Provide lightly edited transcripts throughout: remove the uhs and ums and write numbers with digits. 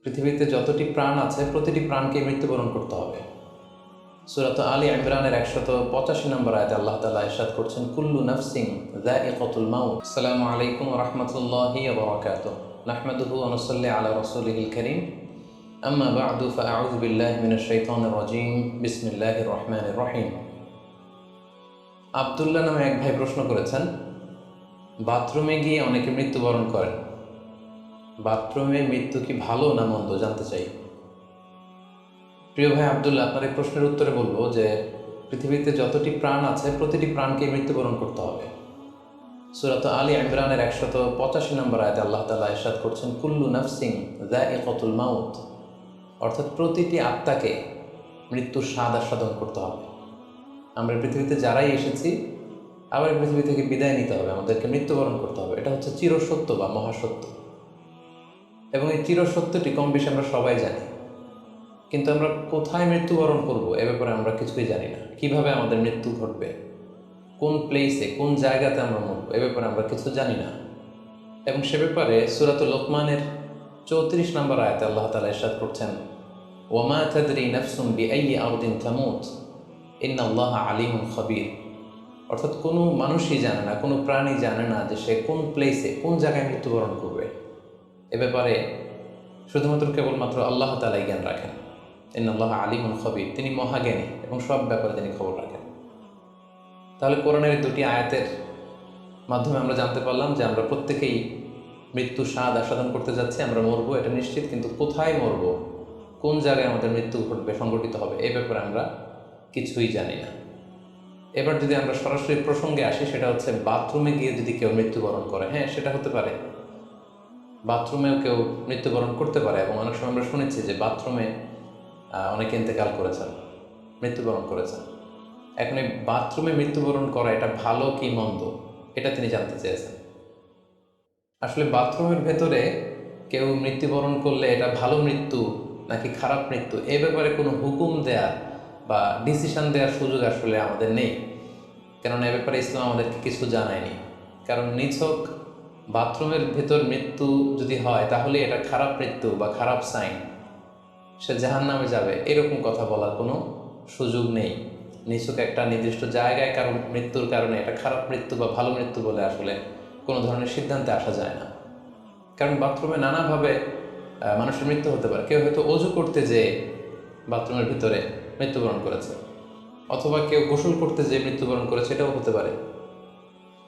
পৃথিবীতে যতটি প্রাণ আছে প্রতিটি প্রাণকে মৃত্যুবরণ করতে হবে। সূরা আলী ইমরানের 185 নম্বর আয়াতে আল্লাহ তাআলা ইরশাদ করছেন, কুল্লু নাফসিন যায়িকাতুল মাউত। আসসালামু আলাইকুম ওয়া রাহমাতুল্লাহি ওয়া বারাকাতুহু। নাহমাদুহু ওয়া নুসাল্লি আলা রাসূলিহিল কারীম। আম্মা বা'দু ফাআউযু বিল্লাহি মিনাশ শাইতানির রাজীম। বিসমিল্লাহির রহমানির রহিম। আব্দুল্লাহ নামে এক ভাই প্রশ্ন করেছেন, বাথরুমে গিয়ে অনেকে মৃত্যুবরণ করেন। বাথরুমে মৃত্যু কি ভালো না মন্দ জানতে চাই। প্রিয় ভাই আব্দুল্লাহ, আপনার এই প্রশ্নের উত্তরে বলবো যে পৃথিবীতে যতটি প্রাণ আছে প্রতিটি প্রাণকে মৃত্যুবরণ করতে হবে। সূরা আলী ইমরানের 185 নম্বর আয়াতে আল্লাহ তাআলা ইরশাদ করছেন, কুল্লু নাফসিন যায়িকাতুল মাউত। অর্থাৎ প্রতিটি আত্মাকে মৃত্যুর স্বাদ আস্বাদন করতে হবে। আমরা পৃথিবীতে যারাই এসেছি আবার এই পৃথিবী থেকে বিদায় নিতে হবে, আমাদেরকে মৃত্যুবরণ করতে হবে। এটা হচ্ছে চিরসত্য বা মহাসত্য, এবং এই চিরসত্যটি কম বেশি আমরা সবাই জানি। কিন্তু আমরা কোথায় মৃত্যুবরণ করব এ ব্যাপারে আমরা কিছুই জানি না। কিভাবে আমাদের মৃত্যু ঘটবে, কোন প্লেসে, কোন জায়গাতে আমরা মরব এ ব্যাপারে আমরা কিছু জানি না। এবং সে ব্যাপারে সূরা লোকমানের 34 নম্বর আয়াতে আল্লাহ তাআলা ইরশাদ করছেন, ওয়ামা তাদরি নাফসুন বিআইয়ি আরদিন তামুত ইন্নাল্লাহা আলিমুন খাবীর। অর্থাৎ কোনো মানুষই জানে না, কোনো প্রাণী জানে না যে সে কোন প্লেসে, কোন জায়গায় মৃত্যুবরণ করবে। এ ব্যাপারে শুধুমাত্র কেবলমাত্র আল্লাহ তাআলাই জ্ঞান রাখেন। ইন্নাল্লাহা আলিমুন খাবীর, তিনি মহাজ্ঞানী এবং সব ব্যাপারে তিনি খবর রাখেন। তাহলে কোরআনের দুটি আয়াতের মাধ্যমে আমরা জানতে পারলাম যে আমরা প্রত্যেকেই মৃত্যু স্বাদ আস্বাদন করতে যাচ্ছি। আমরা মরবো এটা নিশ্চিত, কিন্তু কোথায় মরবো, কোন জায়গায় আমাদের মৃত্যু ঘটবে, সংঘটিত হবে এ ব্যাপারে আমরা কিছুই জানি না। এবার যদি আমরা সরাসরি প্রসঙ্গে আসি, সেটা হচ্ছে বাথরুমে গিয়ে যদি কেউ মৃত্যুবরণ করে, হ্যাঁ সেটা হতে পারে। বাথরুমেও কেউ মৃত্যুবরণ করতে পারে, এবং অনেক সময় আমরা শুনেছি যে বাথরুমে অনেকে ইন্তেকাল করেছেন, মৃত্যুবরণ করেছেন। এখন এই বাথরুমে মৃত্যুবরণ করা এটা ভালো কি মন্দ এটা তিনি জানতে চেয়েছেন। আসলে বাথরুমের ভেতরে কেউ মৃত্যুবরণ করলে এটা ভালো মৃত্যু নাকি খারাপ মৃত্যু এ ব্যাপারে কোনো হুকুম দেওয়ার বা ডিসিশন দেওয়ার সুযোগ আসলে আমাদের নেই, কেননা এ ব্যাপারে ইসলাম আমাদেরকে কিছু জানায়নি। কারণ নিছক বাথরুমের ভেতর মৃত্যু যদি হয় তাহলে এটা খারাপ মৃত্যু বা খারাপ সাইন, সে জাহান্নামে যাবে এরকম কথা বলার কোনো সুযোগ নেই। নিছক একটা নির্দিষ্ট জায়গায় কারণ মৃত্যুর কারণে এটা খারাপ মৃত্যু বা ভালো মৃত্যু বলে আসলে কোনো ধরনের সিদ্ধান্তে আসা যায় না। কারণ বাথরুমে নানাভাবে মানুষের মৃত্যু হতে পারে। কেউ হয়তো অজু করতে যেয়ে বাথরুমের ভিতরে মৃত্যুবরণ করেছে, অথবা কেউ গোসল করতে যেয়ে মৃত্যুবরণ করেছে, এটাও হতে পারে।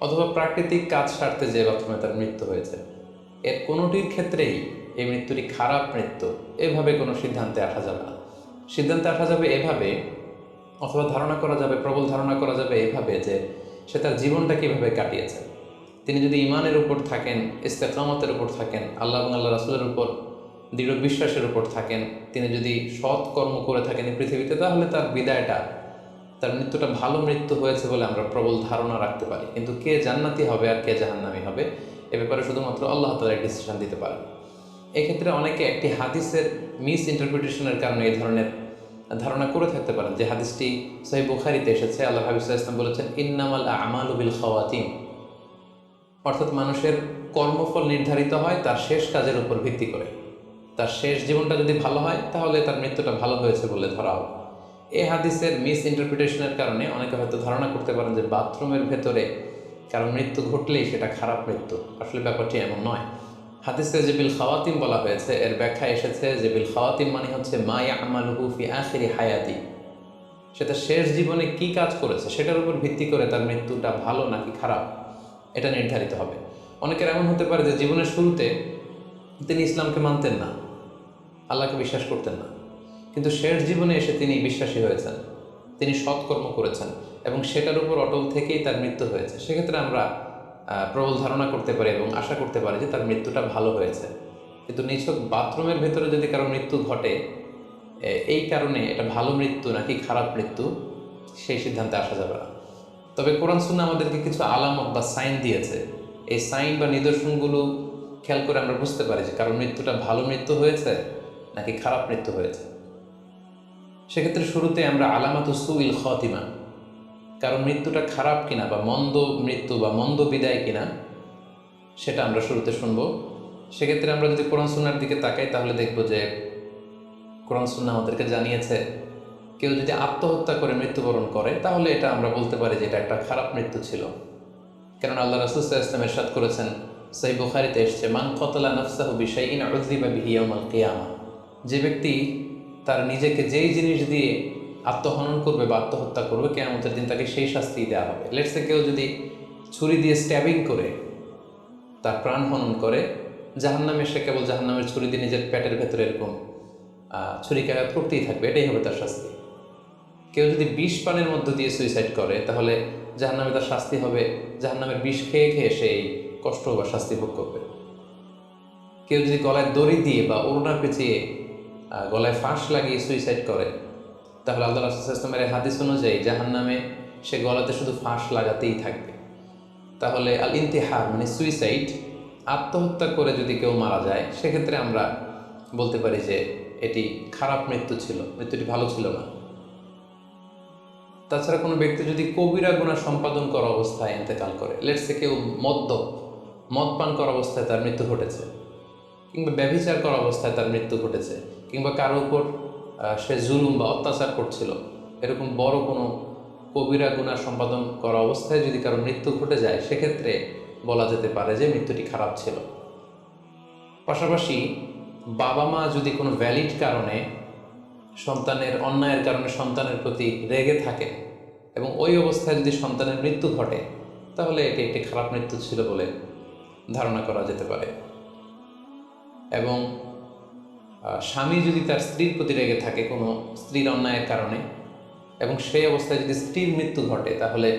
অথবা প্রাকৃতিক কাজ সারতে যেয়ে বাথরুমে তার মৃত্যু হয়েছে। এর কোনোটির ক্ষেত্রেই এই মৃত্যুটি খারাপ মৃত্যু এভাবে কোনো সিদ্ধান্তে আসা যাবে না। সিদ্ধান্তে আসা যাবে এভাবে, অথবা ধারণা করা যাবে, প্রবল ধারণা করা যাবে এভাবে যে সে তার জীবনটা কীভাবে কাটিয়েছে। তিনি যদি ঈমানের উপর থাকেন, ইস্তেকামতের উপর থাকেন, আল্লাহ এবং আল্লাহ রাসূলের উপর দৃঢ় বিশ্বাসের উপর থাকেন, তিনি যদি সৎ কর্ম করে থাকেন এই পৃথিবীতে, তাহলে তার বিদায়টা, তার মৃত্যুটা ভালো মৃত্যু হয়েছে বলে আমরা প্রবল ধারণা রাখতে পারি। কিন্তু কে জান্নাতি হবে আর কে জাহান্নামী হবে এ ব্যাপারে শুধুমাত্র আল্লাহ তাআলা ডিসিশন দিতে পারেন। এক্ষেত্রে অনেকে একটি হাদিসের মিস ইন্টারপ্রিটেশনের কারণে এই ধরনের ধারণা করে থাকতে পারেন যে হাদিসটি সহিহ বুখারীতে এসেছে। আল্লাহ হাবিব সাল্লাল্লাহু আলাইহি ওয়াসাল্লাম বলেছেন, ইন্নামাল আমালু বিল খাওয়াতিম। অর্থাৎ মানুষের কর্মফল নির্ধারিত হয় তার শেষ কাজের উপর ভিত্তি করে। তার শেষ জীবনটা যদি ভালো হয় তাহলে তার মৃত্যুটা ভালো হয়েছে বলে ধরা হবে। এই হাদিসের মিস ইন্টারপ্রিটেশনের কারণে অনেকে হয়তো ধারণা করতে পারেন যে বাথরুমের ভেতরে কারণ মৃত্যু ঘটলেই সেটা খারাপ মৃত্যু। আসলে ব্যাপারটি এমন নয়। হাদিসে যে বিল খাওয়াতিম বলা হয়েছে, এর ব্যাখ্যা এসেছে যে বিল খাওয়াতিম মানে হচ্ছে মা ইয়ামালুহু ফি আখিরি হায়াতি। সেটা শেষ জীবনে কি কাজ করেছে সেটার উপর ভিত্তি করে তার মৃত্যুটা ভালো নাকি খারাপ এটা নির্ধারিত হবে। অনেকের এমন হতে পারে যে জীবনের শুরুতে তিনি ইসলামকে মানতেন না, আল্লাহকে বিশ্বাস করতেন না, কিন্তু শেষ জীবনে এসে তিনি বিশ্বাসী হয়েছেন, তিনি সৎকর্ম করেছেন এবং সেটার উপর অটল থেকেই তার মৃত্যু হয়েছে। সেক্ষেত্রে আমরা প্রবল ধারণা করতে পারি এবং আশা করতে পারি যে তার মৃত্যুটা ভালো হয়েছে। কিন্তু নিছক বাথরুমের ভেতরে যদি কারো মৃত্যু ঘটে, এই কারণে এটা ভালো মৃত্যু নাকি খারাপ মৃত্যু সেই সিদ্ধান্তে আসা যাবে না। তবে কোরআন সুন্নাহ আমাদেরকে কিছু আলামত বা সাইন দিয়েছে। এই সাইন বা নিদর্শনগুলো খেয়াল করে আমরা বুঝতে পারি যে কারণ মৃত্যুটা ভালো মৃত্যু হয়েছে নাকি খারাপ মৃত্যু হয়েছে। সেক্ষেত্রে শুরুতে আমরা আলামাতু সুইল খাতিমা, কারণ মৃত্যুটা খারাপ কিনা বা মন্দ মৃত্যু বা মন্দ বিদায় কিনা সেটা আমরা শুরুতে শুনবো। সেক্ষেত্রে আমরা যদি কোরআন সুন্নাহর দিকে তাকাই তাহলে দেখব যে কোরআন সুন্নাহ আমাদেরকে জানিয়েছে কেউ যদি আত্মহত্যা করে মৃত্যুবরণ করে তাহলে এটা আমরা বলতে পারি যে এটা একটা খারাপ মৃত্যু ছিল। কারণ আল্লাহ রাসূল সাল্লাল্লাহু আলাইহি ওয়াসাল্লাম ইরশাদ করেছেন, সহিহ বুখারীতে এসেছে, মান কতলা নাফসাহু বিশাইইন উযযিবা বিহি ইয়াওমাল কিয়ামা। যে ব্যক্তি তার নিজেকে যেই জিনিস দিয়ে আত্মহনন করবে বা আত্মহত্যা করবে, কিয়ামতের দিন তাকে সেই শাস্তি দেওয়া হবে। লেটসে কেউ যদি ছুরি দিয়ে স্ট্যাবিং করে তার প্রাণ হনন করে, জাহান্নামে সে কেবল জাহান্নামের ছুরি দিয়ে নিজের পেটের ভেতরে এরকম ছুরিকাঘাত করতেই থাকবে, এটাই হবে তার শাস্তি। কেউ যদি বিষ পানের মধ্য দিয়ে সুইসাইড করে তাহলে জাহান্নামে তার শাস্তি হবে জাহান্নামের বিষ খেয়ে খেয়ে সেই কষ্ট বা শাস্তি ভোগ করবে। কেউ যদি গলায় দড়ি দিয়ে বা ওড়না পেঁচিয়ে গলায় ফাঁস লাগিয়ে সুইসাইড করে তাহলে আল্লাহ রাসূল সাল্লাল্লাহু আলাইহি ওয়াসাল্লামের হাদিস অনুযায়ী জাহান্নামে সে গলাতে শুধু ফাঁস লাগাতেই থাকবে। তাহলে আল ইন্তিহার মানে সুইসাইড, আত্মহত্যা করে যদি কেউ মারা যায় সেক্ষেত্রে আমরা বলতে পারি যে এটি খারাপ মৃত্যু ছিল, মৃত্যুটি ভালো ছিল না। তাছাড়া কোনো ব্যক্তি যদি কবিরা গুনাহ সম্পাদন করা অবস্থায় ইন্তেকাল করে, লেটসে কেউ মদ পান করা অবস্থায় তার মৃত্যু ঘটেছে, কিংবা ব্যভিচার করা অবস্থায় তার মৃত্যু ঘটেছে, কিংবা কারো উপর সে জুলুম বা অত্যাচার করছিল, এরকম বড় কোনো কবিরা গুনাহ সম্পাদন করা অবস্থায় যদি কারো মৃত্যু ঘটে যায় সেক্ষেত্রে বলা যেতে পারে যে মৃত্যুটি খারাপ ছিল। পাশাপাশি বাবা মা যদি কোনো ভ্যালিড কারণে সন্তানের অন্যায়ের কারণে সন্তানের প্রতি রেগে থাকে এবং ওই অবস্থায় যদি সন্তানের মৃত্যু ঘটে তাহলে এটি একটি খারাপ মৃত্যু ছিল বলে ধারণা করা যেতে পারে। এবং স্বামী যদি তার স্ত্রীর প্রতি রেগে থাকে কোনো স্ত্রীর অন্যায়ের কারণে এবং সেই অবস্থায় যদি স্ত্রীর মৃত্যু ঘটে তাহলে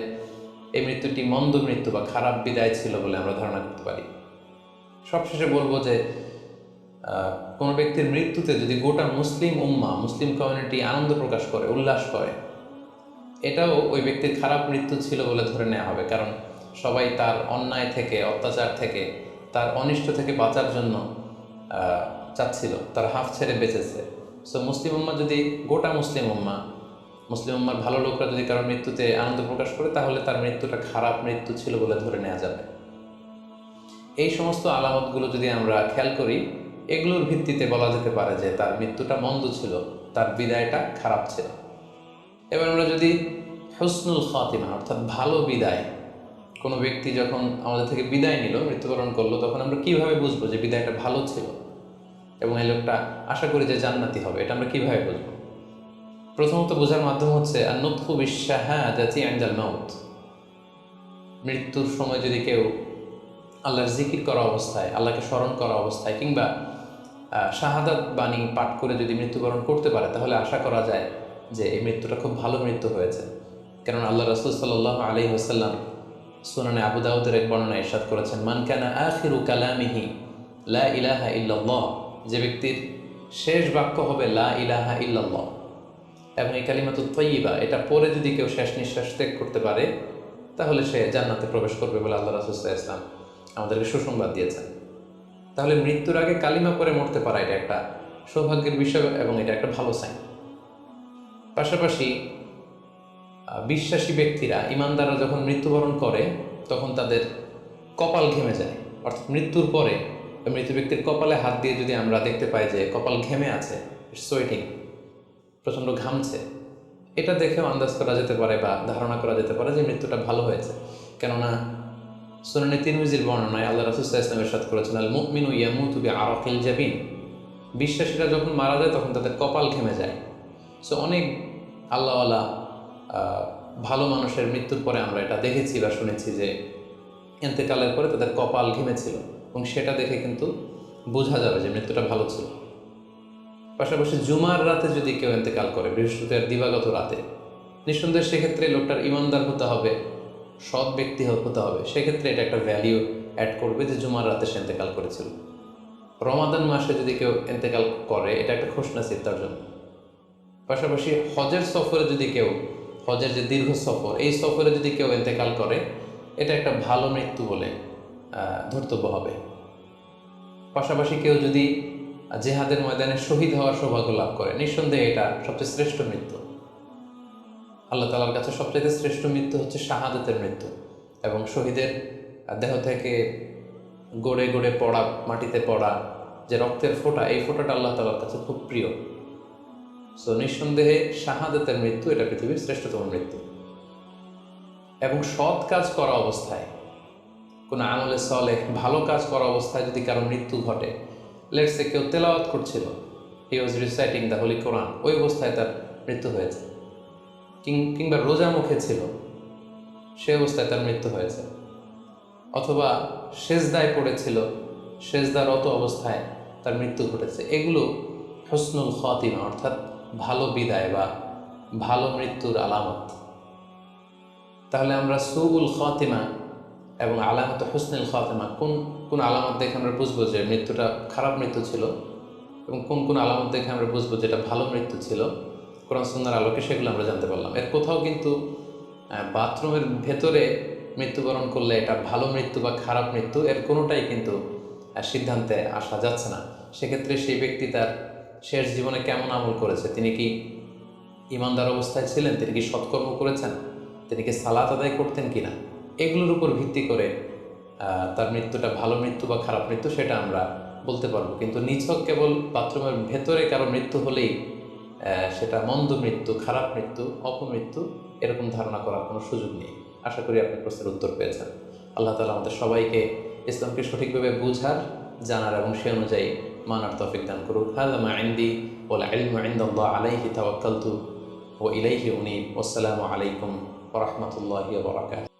এই মৃত্যুটি মন্দ মৃত্যু বা খারাপ বিদায় ছিল বলে আমরা ধারণা করতে পারি। সবশেষে বলবো যে কোনো ব্যক্তির মৃত্যুতে যদি গোটা মুসলিম কমিউনিটি আনন্দ প্রকাশ করে, উল্লাস করে, এটাও ওই ব্যক্তির খারাপ মৃত্যু ছিল বলে ধরে নেওয়া হবে। কারণ সবাই তার অন্যায় থেকে, অত্যাচার থেকে, তার অনিষ্ট থেকে বাঁচার জন্য চাচ্ছিল, তার হাফ ছেড়ে বেঁচেছে। সো মুসলিম উম্মাহ যদি গোটা মুসলিম উম্মার ভালো লোকরা যদি কারোর মৃত্যুতে আনন্দ প্রকাশ করে তাহলে তার মৃত্যুটা খারাপ মৃত্যু ছিল বলে ধরে নেওয়া যাবে। এই সমস্ত আলামতগুলো যদি আমরা খেয়াল করি, এগুলোর ভিত্তিতে বলা যেতে পারে যে তার মৃত্যুটা মন্দ ছিল, তার বিদায়টা খারাপ ছিল। এবার আমরা যদি হুসনুল খাতিমা অর্থাৎ ভালো বিদায়, কোনো ব্যক্তি যখন আমাদের থেকে বিদায় নিল, মৃত্যুবরণ করলো, তখন আমরা কিভাবে বুঝবো যে বিদায়টা ভালো ছিল এবং এই লোকটা আশা করি যে জান্নাতি হবে, এটা আমরা কিভাবে বুঝবো? প্রথমত বোঝার মাধ্যম হচ্ছে আন-নুতকু বিশ-শাহাদাতি ইনদাল মাউত। মৃত্যুর সময় যদি কেউ আল্লাহর জিকির করা অবস্থায়, আল্লাহকে স্মরণ করা অবস্থায় কিংবা শাহাদাত বাণী পাঠ করে যদি মৃত্যুবরণ করতে পারে তাহলে আশা করা যায় যে এই মৃত্যুটা খুব ভালো মৃত্যু হয়েছে। কারণ আল্লাহ রাসূল সাল্লাল্লাহু আলাইহি ওয়াসাল্লাম সুনানে আবু দাউদের এক বর্ণনায় ইরশাদ করেছেন, মান কানা আখিরু কালামিহি লা ইলাহা ইল্লাল্লাহ, যে ব্যক্তির শেষ বাক্য হবে লা ইলাহা ইল্লাল্লাহ এবং এই কালিমাতুত তাইয়্যিবা, এটা পরে যদি কেউ শেষ নিঃশ্বাস ত্যাগ করতে পারে তাহলে সে জান্নাতে প্রবেশ করবে বলে আল্লাহ রাসূল সাল্লাল্লাহু আলাইহি ওয়াসাল্লাম আমাদেরকে সুসংবাদ দিয়েছেন। তাহলে মৃত্যুর আগে কালিমা পরে মরতে পারা এটা একটা সৌভাগ্যের বিষয় এবং এটা একটা ভালো সাইন। পাশাপাশি বিশ্বাসী ব্যক্তিরা, ইমানদাররা যখন মৃত্যুবরণ করে তখন তাদের কপাল ঘেমে যায়, অর্থাৎ মৃত্যুর পরে মৃত ব্যক্তির কপালে হাত দিয়ে যদি আমরা দেখতে পাই যে কপাল ঘেমে আছে, সোয়েটিং, প্রচণ্ড ঘামছে, এটা দেখেও আন্দাজ করা যেতে পারে বা ধারণা করা যেতে পারে যে মৃত্যুটা ভালো হয়েছে। কেননা সুনানে তিরমিজির বর্ণনায় আল্লাহ রাসূল সাল্লাল্লাহু আলাইহি ওয়াসাল্লাম ইরশাদ করেছেন, আল মুমিনু ইয়ামুতু বিআরাকিল জাবিন, বিশ্বাসীরা যখন মারা যায় তখন তাদের কপাল ঘেমে যায়। সো অনেক আল্লাহওয়ালা ভালো মানুষের মৃত্যুর পরে আমরা এটা দেখেছি বা শুনেছি যে ইন্তেকালের পরে তাদের কপাল ঘেমেছিল এবং সেটা দেখে কিন্তু বোঝা যাবে যে মৃত্যুটা ভালো ছিল। পাশাপাশি জুমার রাতে যদি কেউ ইন্তেকাল করে, বৃহস্পতিবার দিবাগত রাতে, নিঃসন্দেহে সেক্ষেত্রে লোকটার ইমানদার হতে হবে, সৎ ব্যক্তি হতে হবে। সেক্ষেত্রে এটা একটা ভ্যালিউ অ্যাড করবে যে জুমার রাতে সে ইন্তেকাল করেছিল। রমাদান মাসে যদি কেউ ইন্তেকাল করে এটা একটা খুশনসিব তার জন্য। পাশাপাশি হজের সফরে যদি কেউ, হজের যে দীর্ঘ সফর, এই সফরে যদি কেউ ইন্তেকাল করে এটা একটা ভালো মৃত্যু বলে ধর্তব্য হবে। পাশাপাশি কেউ যদি জেহাদের ময়দানে শহীদ হওয়ার সৌভাগ্য লাভ করে, নিঃসন্দেহে এটা সবচেয়ে শ্রেষ্ঠ মৃত্যু। আল্লাহ তাআলার কাছে সবচেয়ে শ্রেষ্ঠ মৃত্যু হচ্ছে শাহাদাতের মৃত্যু এবং শহীদের দেহ থেকে গড়ে গড়ে পড়া, মাটিতে পড়া যে রক্তের ফোঁটা, এই ফোঁটাটা আল্লাহ তাআলার কাছে খুব প্রিয়। সো নিঃসন্দেহে শাহাদাতের মৃত্যু এটা পৃথিবীর শ্রেষ্ঠতম মৃত্যু। এবং সৎ কাজ করা অবস্থায়, কোনো আমলে সলেহ ভালো কাজ করা অবস্থায় যদি কারো মৃত্যু ঘটে, লেটসে কেউ তেলাওয়াত করছিল, হি ওয়াজ রিসাইটিং দ্য হোলি কোরআন, ওই অবস্থায় তার মৃত্যু হয়েছে। কিংবা রোজা মুখে ছিল, সে অবস্থায় তার মৃত্যু হয়েছে। অথবা সেজদায় পড়েছিল, সেজদারত অবস্থায় তার মৃত্যু ঘটেছে। এগুলো হুসনুল খাতিমা, অর্থাৎ ভালো বিদায় বা ভালো মৃত্যুর আলামত। তাহলে আমরা সুউল খাতিমা এবং আলামত হুসনুল খাতিমা কোন কোন আলামত দেখে আমরা বুঝবো যে মৃত্যুটা খারাপ মৃত্যু ছিল, এবং কোন কোন আলামত দেখে আমরা বুঝবো যেটা ভালো মৃত্যু ছিল, কোরআন সুন্নাহর আলোকে সেগুলো আমরা জানতে পারলাম। এর কোথাও কিন্তু বাথরুমের ভেতরে মৃত্যুবরণ করলে এটা ভালো মৃত্যু বা খারাপ মৃত্যু, এর কোনোটাই কিন্তু সিদ্ধান্তে আসা যাচ্ছে না। সেক্ষেত্রে সেই ব্যক্তি তার শেষ জীবনে কেমন আমল করেছে, তিনি কি ইমানদার অবস্থায় ছিলেন, তিনি কি সৎকর্ম করেছেন, তিনি কি সালাত আদায় করতেন কিনা, এগুলোর উপর ভিত্তি করে তার মৃত্যুটা ভালো মৃত্যু বা খারাপ মৃত্যু সেটা আমরা বলতে পারবো। কিন্তু নিছক কেবল বাথরুমের ভেতরে কারো মৃত্যু হলেই সেটা মন্দ মৃত্যু, খারাপ মৃত্যু, অপমৃত্যু, এরকম ধারণা করার কোনো সুযোগ নেই। আশা করি আপনি প্রশ্নের উত্তর পেয়েছেন। আল্লাহ তাআলা আমাদের সবাইকে ইসলামকে সঠিকভাবে বুঝার, জানার এবং সে অনুযায়ী মানার তৌফিক দান করুক। হাযা মা ইনদি ওয়াল ইলমু ইনদাল্লাহ আলাইহি তাওয়াক্কালতু ওয়া ইলাইহি উনীব। ওয়াসসালামু আলাইকুম ওয়া রাহমাতুল্লাহি ওয়া বারাকাতুহু।